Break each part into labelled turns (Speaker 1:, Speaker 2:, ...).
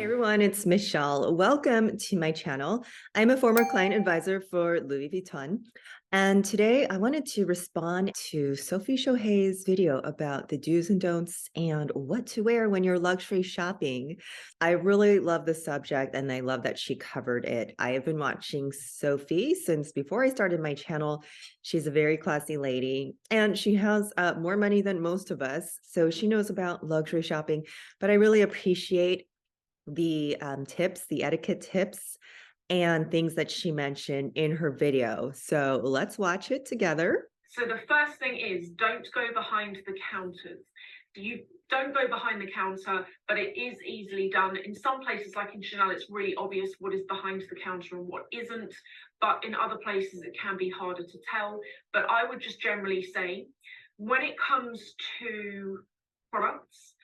Speaker 1: Everyone, it's Michelle. Welcome to my channel. I'm a former client advisor for Louis Vuitton. And today I wanted to respond to Sophie Shohet's video about the do's and don'ts and what to wear when you're luxury shopping. I really love the subject and I love that she covered it. I have been watching Sophie since before I started my channel. She's a very classy lady and she has more money than most of us. So she knows about luxury shopping, but I really appreciate the tips, the etiquette tips, and things that she mentioned in her video. So let's watch it together.
Speaker 2: So the first thing is don't go behind the counters. You don't go behind the counter, but it is easily done. In some places, like in Chanel, it's really obvious what is behind the counter and what isn't. But in other places, it can be harder to tell. But I would just generally say, when it comes to products,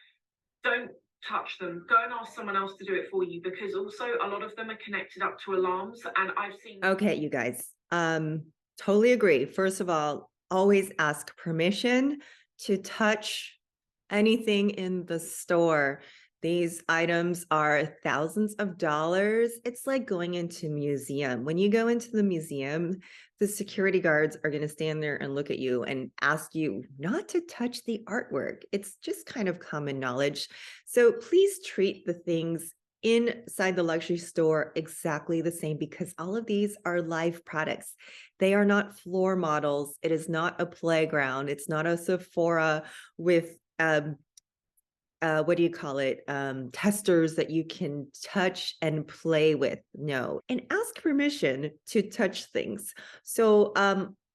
Speaker 2: don't touch them. Go and ask someone else to do it for you, because also a lot of them are connected up to alarms, and I've seen.
Speaker 1: Okay, you guys, totally agree. First of all, always ask permission to touch anything in the store. These items are thousands of dollars. It's like going into a museum. When you go into the museum, the security guards are going to stand there and look at you and ask you not to touch the artwork. It's just kind of common knowledge. So please treat the things inside the luxury store exactly the same, because all of these are live products. They are not floor models. It is not a playground. It's not a Sephora with what do you call it? Testers that you can touch and play with. No, and ask permission to touch things. So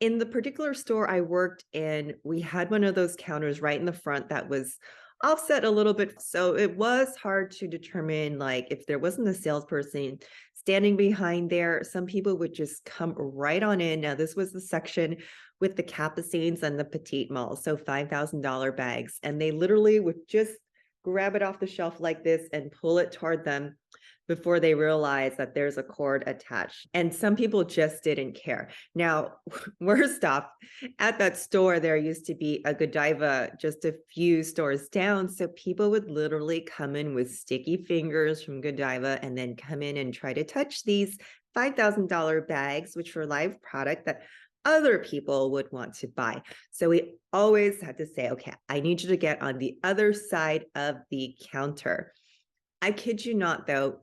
Speaker 1: in the particular store I worked in, we had one of those counters right in the front that was offset a little bit. So it was hard to determine, like, if there wasn't a salesperson standing behind there, some people would just come right on in. Now, this was the section with the capucines and the petite malls, so $5,000 bags. And they literally would just grab it off the shelf like this and pull it toward them before they realize that there's a cord attached. And some people just didn't care. Now, worst off, at that store, there used to be a Godiva just a few stores down. So people would literally come in with sticky fingers from Godiva and then come in and try to touch these $5,000 bags, which were live product that other people would want to buy. So we always had to say, okay, I need you to get on the other side of the counter. I kid you not, though,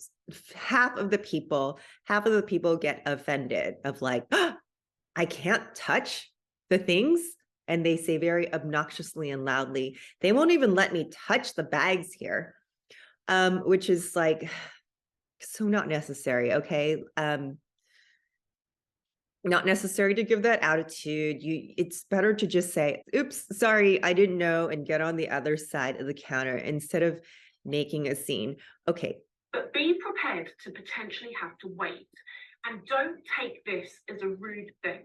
Speaker 1: half of the people get offended of like, oh, I can't touch the things. And they say very obnoxiously and loudly, they won't even let me touch the bags here, which is like, so not necessary. Okay. Not necessary to give that attitude. It's better to just say, oops, sorry, I didn't know, and get on the other side of the counter instead of making a scene. Okay.
Speaker 2: But be prepared to potentially have to wait, and don't take this as a rude thing.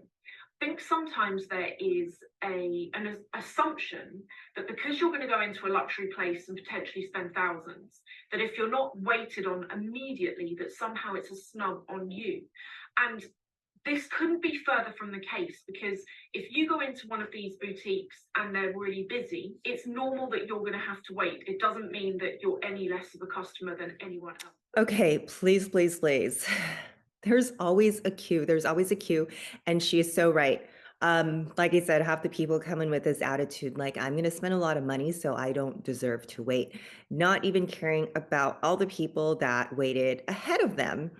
Speaker 2: I think sometimes there is an assumption that because you're going to go into a luxury place and potentially spend thousands, that if you're not waited on immediately, that somehow it's a snub on you. And this couldn't be further from the case, because if you go into one of these boutiques and they're really busy, it's normal that you're going to have to wait. It doesn't mean that you're any less of a customer than anyone else.
Speaker 1: Okay, please, please, please. There's always a queue. There's always a queue. And she is so right. Like I said, half the people come in with this attitude, like, I'm going to spend a lot of money, so I don't deserve to wait. Not even caring about all the people that waited ahead of them.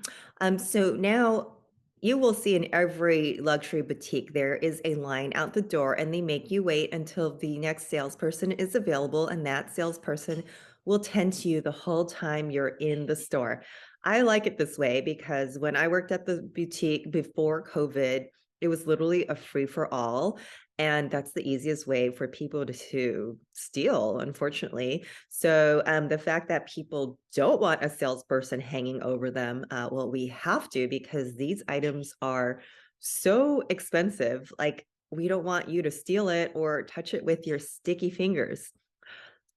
Speaker 1: So now you will see in every luxury boutique, there is a line out the door, and they make you wait until the next salesperson is available, and that salesperson will tend to you the whole time you're in the store. I like it this way because when I worked at the boutique before COVID, it was literally a free for all. And that's the easiest way for people to steal, unfortunately. So the fact that people don't want a salesperson hanging over them, well, we have to, because these items are so expensive. Like, we don't want you to steal it or touch it with your sticky fingers.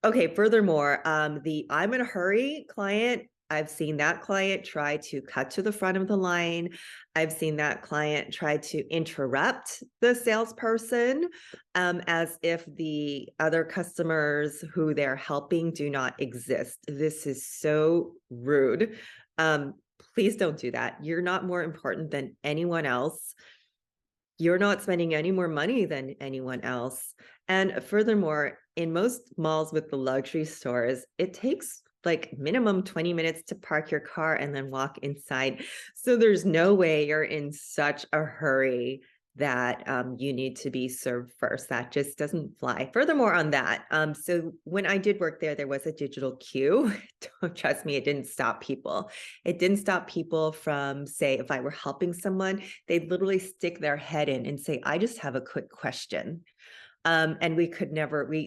Speaker 1: Okay, furthermore, the I'm in a hurry client, I've seen that client try to cut to the front of the line. I've seen that client try to interrupt the salesperson as if the other customers who they're helping do not exist. This is so rude. Please don't do that. You're not more important than anyone else. You're not spending any more money than anyone else. And furthermore, in most malls with the luxury stores, it takes like minimum 20 minutes to park your car and then walk inside. So there's no way you're in such a hurry that you need to be served first. That just doesn't fly. Furthermore, on that, so when I did work there, there was a digital queue. Don't trust me, it didn't stop people. It didn't stop people from, say, if I were helping someone, they'd literally stick their head in and say, I just have a quick question. And we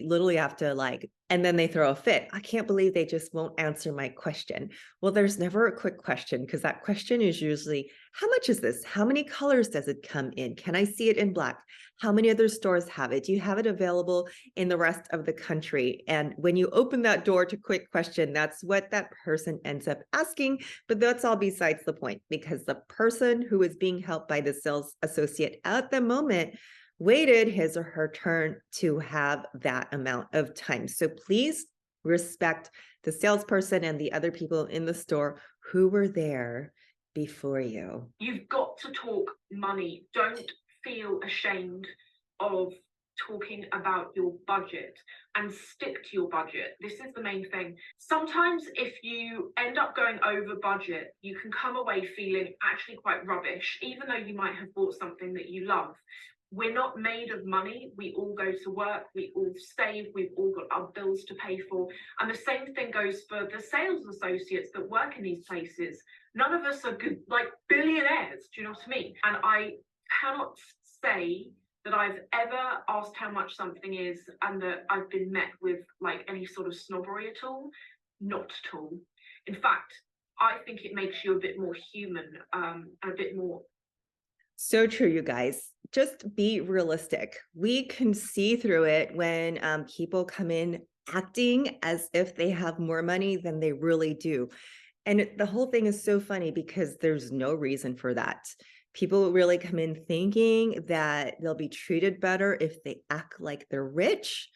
Speaker 1: literally have to like, and then they throw a fit. I can't believe they just won't answer my question. Well, there's never a quick question because that question is usually, how much is this? How many colors does it come in? Can I see it in black? How many other stores have it? Do you have it available in the rest of the country? And when you open that door to quick question, that's what that person ends up asking. But that's all besides the point, because the person who is being helped by the sales associate at the moment waited his or her turn to have that amount of time. So please respect the salesperson and the other people in the store who were there before you.
Speaker 2: You've got to talk money. Don't feel ashamed of talking about your budget, and stick to your budget. This is the main thing. Sometimes if you end up going over budget, you can come away feeling actually quite rubbish, even though you might have bought something that you love. We're not made of money. We all go to work, we all save, we've all got our bills to pay for. And the same thing goes for the sales associates that work in these places. None of us are good, like billionaires, do you know what I mean? And I cannot say that I've ever asked how much something is and that I've been met with like any sort of snobbery at all. Not at all. In fact, I think it makes you a bit more human, and a bit more.
Speaker 1: So true, you guys. Just be realistic. We can see through it when people come in acting as if they have more money than they really do. And the whole thing is so funny because there's no reason for that. People really come in thinking that they'll be treated better if they act like they're rich.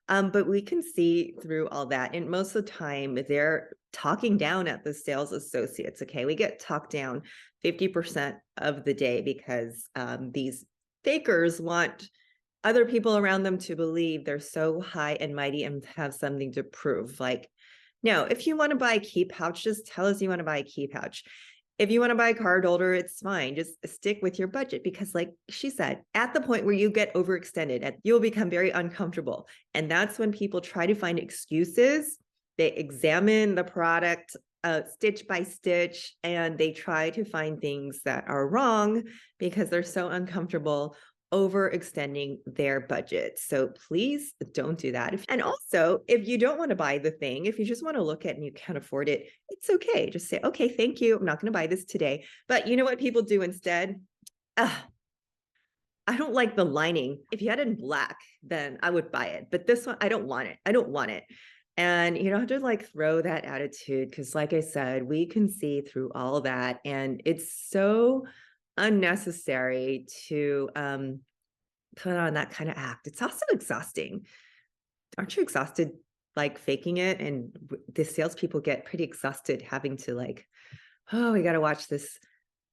Speaker 1: But we can see through all that. And most of the time, they're talking down at the sales associates. Okay, we get talked down 50% of the day because these fakers want other people around them to believe they're so high and mighty and have something to prove. Like, no, if you want to buy a key pouch, just tell us you want to buy a key pouch. If you want to buy a card holder, it's fine. Just stick with your budget because like she said, at the point where you get overextended, you'll become very uncomfortable. And that's when people try to find excuses. They examine the product stitch by stitch, and they try to find things that are wrong because they're so uncomfortable overextending their budget. So please don't do that. And also, if you don't want to buy the thing, if you just want to look at it and you can't afford it, it's okay. Just say, okay, thank you. I'm not going to buy this today. But you know what people do instead? I don't like the lining. If you had it in black, then I would buy it. But this one, I don't want it. I don't want it. And you don't have to like throw that attitude because like I said, we can see through all that. And it's so unnecessary to put on that kind of act. It's also exhausting. Aren't you exhausted like faking it? And the salespeople get pretty exhausted having to like, oh, we got to watch this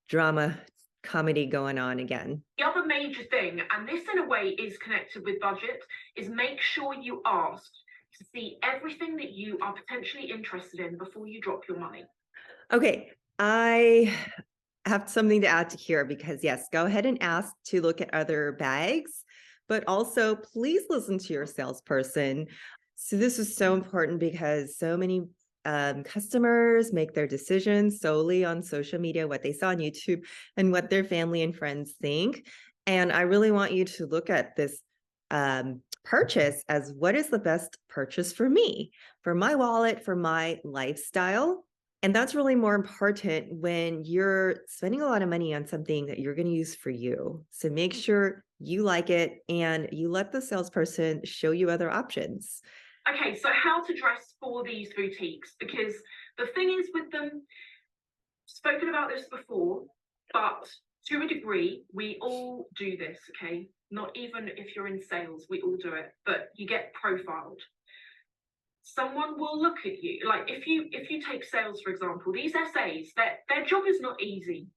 Speaker 1: drama comedy going on again.
Speaker 2: The other major thing, and this in a way is connected with budget, is make sure you ask to see everything that you are potentially interested in before you drop your money.
Speaker 1: Okay, I have something to add to here because yes, go ahead and ask to look at other bags, but also please listen to your salesperson. So this is so important because so many customers make their decisions solely on social media, what they saw on YouTube and what their family and friends think. And I really want you to look at this purchase as what is the best purchase for me, for my wallet, for my lifestyle. And that's really more important when you're spending a lot of money on something that you're going to use for you. So make sure you like it and you let the salesperson show you other options.
Speaker 2: Okay, so how to dress for these boutiques, because The thing is with them, spoken about this before, but to a degree, we all do this, okay? Not even if you're in sales, we all do it, but you get profiled. Someone will look at you, like if you take sales, for example, these SAs, their job is not easy.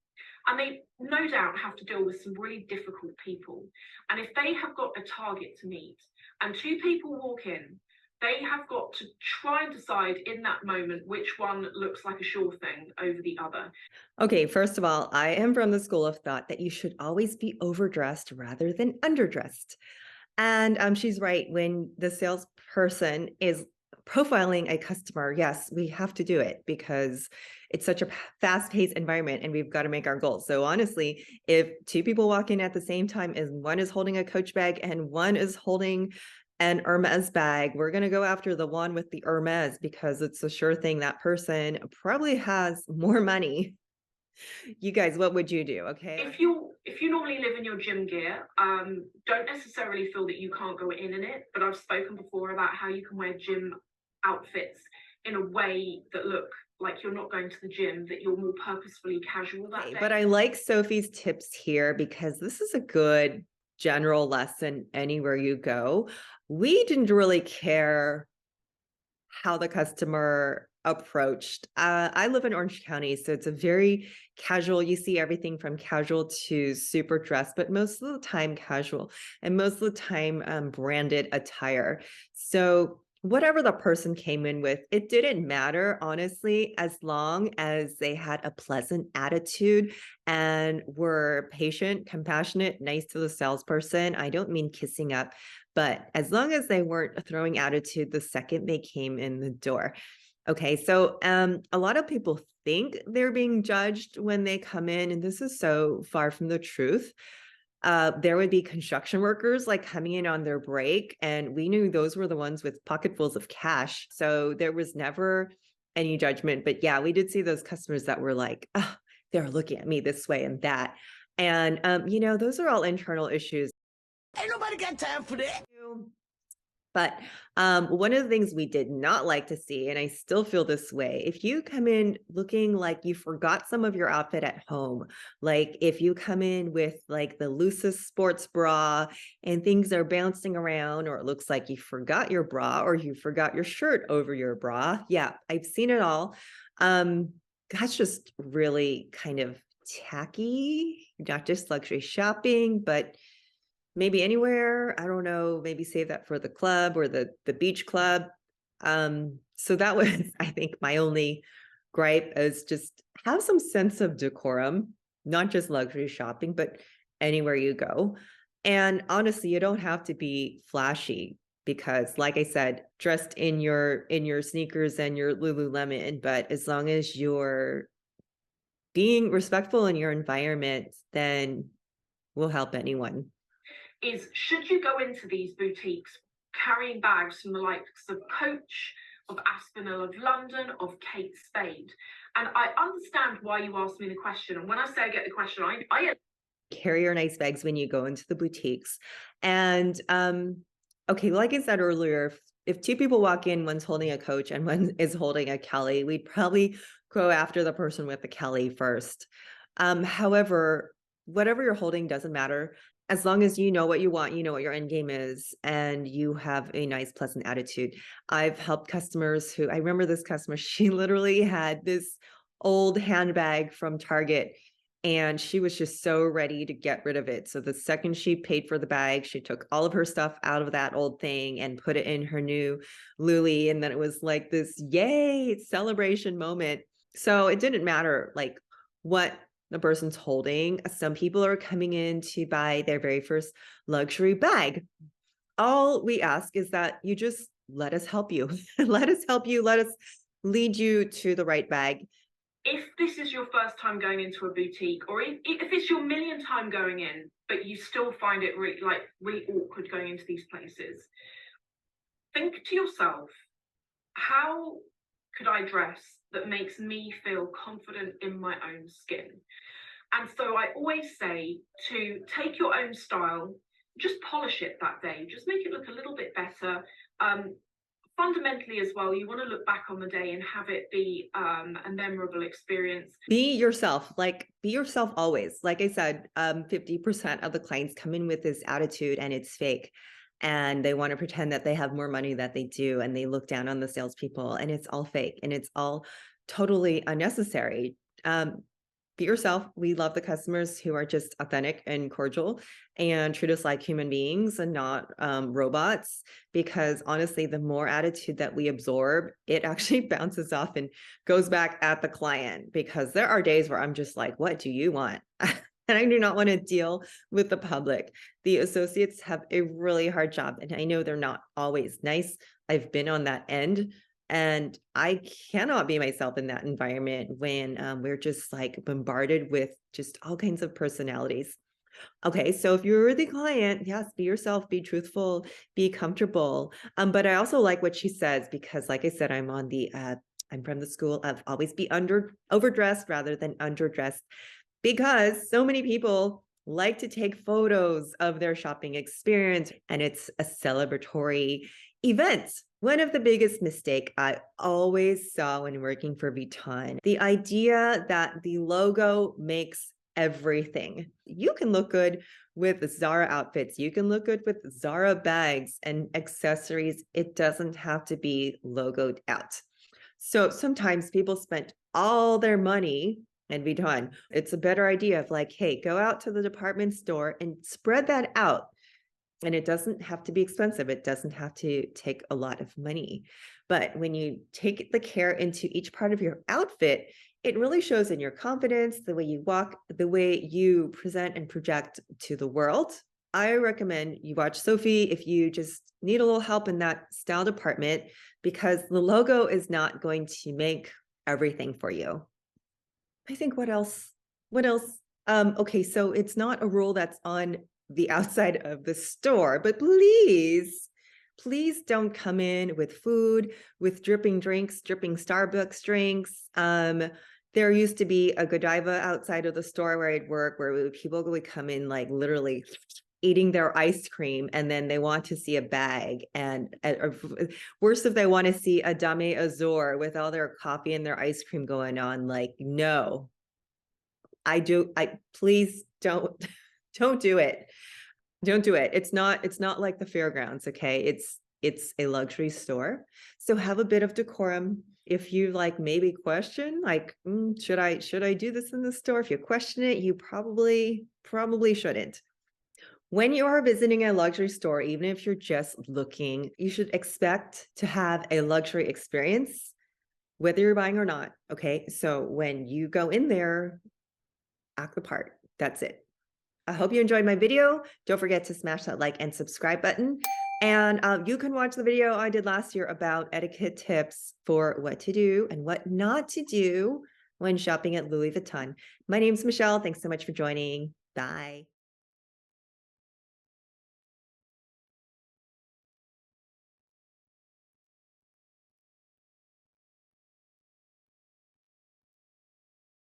Speaker 2: And they no doubt have to deal with some really difficult people. And if they have got a target to meet and two people walk in, they have got to try and decide in that moment which one looks like a sure thing over the other.
Speaker 1: Okay, first of all, I am from the school of thought that you should always be overdressed rather than underdressed. And she's right. When the salesperson is profiling a customer, yes, we have to do it because it's such a fast-paced environment and we've got to make our goals. So honestly, if two people walk in at the same time and one is holding a Coach bag and one is holding an Hermes bag, we're going to go after the one with the Hermes because it's a sure thing that person probably has more money. You guys, what would you do? Okay.
Speaker 2: If you normally live in your gym gear, don't necessarily feel that you can't go in it, but I've spoken before about how you can wear gym outfits in a way that look like you're not going to the gym, that you're more purposefully casual that day.
Speaker 1: But I like Sophie's tips here because this is a good general lesson anywhere you go. We didn't really care how the customer approached. I live in Orange County, so it's a very casual. You see everything from casual to super dress, but most of the time casual and most of the time branded attire. So whatever the person came in with, it didn't matter, honestly, as long as they had a pleasant attitude and were patient, compassionate, nice to the salesperson. I don't mean kissing up, but as long as they weren't throwing attitude the second they came in the door. Okay, so a lot of people think they're being judged when they come in, and this is so far from the truth. There would be construction workers like coming in on their break, and we knew those were the ones with pocketfuls of cash. So there was never any judgment. But yeah, we did see those customers that were like, oh, they're looking at me this way and that. And, those are all internal issues.
Speaker 3: Ain't nobody got time for that.
Speaker 1: But one of the things we did not like to see, and I still feel this way, if you come in looking like you forgot some of your outfit at home, like if you come in with like the loosest sports bra and things are bouncing around, or it looks like you forgot your bra or you forgot your shirt over your bra. Yeah, I've seen it all. That's just really kind of tacky, not just luxury shopping, but maybe anywhere. I don't know, maybe save that for the club or the beach club. So that was, I think, my only gripe is just have some sense of decorum, not just luxury shopping, but anywhere you go. And honestly, you don't have to be flashy because, like I said, dressed in your sneakers and your Lululemon, but as long as you're being respectful in your environment, then we'll help anyone.
Speaker 2: Is should you go into these boutiques carrying bags from the likes of Coach, of Aspinall, of London, of Kate Spade? And I understand why you asked me the question. And when I say I get the question, I
Speaker 1: carry your nice bags when you go into the boutiques. And okay, like I said earlier, if two people walk in, one's holding a Coach and one is holding a Kelly, we'd probably go after the person with the Kelly first. However, whatever you're holding doesn't matter. As long as you know what you want, you know what your end game is, and you have a nice, pleasant attitude. I've helped customers I remember this customer, she literally had this old handbag from Target and she was just so ready to get rid of it. So the second she paid for the bag, she took all of her stuff out of that old thing and put it in her new Louis. And then it was like this, yay, celebration moment. So it didn't matter like what the person's holding. Some people are coming in to buy their very first luxury bag. All we ask is that you just let us help you. Let us help you. Let us lead you to the right bag.
Speaker 2: If this is your first time going into a boutique, or if it's your millionth time going in, but you still find it really awkward going into these places, think to yourself, how could I dress that makes me feel confident in my own skin? And so I always say to take your own style, just polish it that day, just make it look a little bit better. fundamentally as well, you want to look back on the day and have it be a memorable experience.
Speaker 1: Be yourself, be yourself always. Like I said, 50% of the clients come in with this attitude and it's fake. And they want to pretend that they have more money than they do. And they look down on the salespeople and it's all fake and it's all totally unnecessary. Be yourself. We love the customers who are just authentic and cordial and treat us like human beings and not robots, because honestly, the more attitude that we absorb, it actually bounces off and goes back at the client, because there are days where I'm just like, what do you want? And I do not want to deal with the public. The associates have a really hard job, and I know they're not always nice. I've been on that end. And I cannot be myself in that environment when we're just like bombarded with just all kinds of personalities. Okay, so if you're the client, yes, be yourself, be truthful, be comfortable. But I also like what she says, because like I said, I'm from the school of always be overdressed rather than underdressed, because so many people like to take photos of their shopping experience and it's a celebratory event. One of the biggest mistakes I always saw when working for Vuitton, the idea that the logo makes everything. You can look good with Zara outfits. You can look good with Zara bags and accessories. It doesn't have to be logoed out. So sometimes people spend all their money and Vuitton. It's a better idea of like, hey, go out to the department store and spread that out. And it doesn't have to be expensive. It doesn't have to take a lot of money. But when you take the care into each part of your outfit, it really shows in your confidence, the way you walk, the way you present and project to the world. I recommend you watch Sophie if you just need a little help in that style department, because the logo is not going to make everything for you. I think what else? Okay, so it's not a rule that's on the outside of the store, but please don't come in with food, with dripping drinks, dripping Starbucks drinks. There used to be a Godiva outside of the store where I'd work, where people would come in like literally eating their ice cream, and then they want to see a bag, and worse if they want to see a Dame Azur with all their coffee and their ice cream going on. Like, no, please don't do it. Don't do it. It's not like the fairgrounds. Okay. It's a luxury store. So have a bit of decorum. If you like maybe question, like, should I do this in the store? If you question it, you probably shouldn't. When you are visiting a luxury store, even if you're just looking, you should expect to have a luxury experience, whether you're buying or not. Okay. So when you go in there, act the part. That's it. I hope you enjoyed my video. Don't forget to smash that like and subscribe button. And you can watch the video I did last year about etiquette tips for what to do and what not to do when shopping at Louis Vuitton. My name's Michelle. Thanks so much for joining. Bye.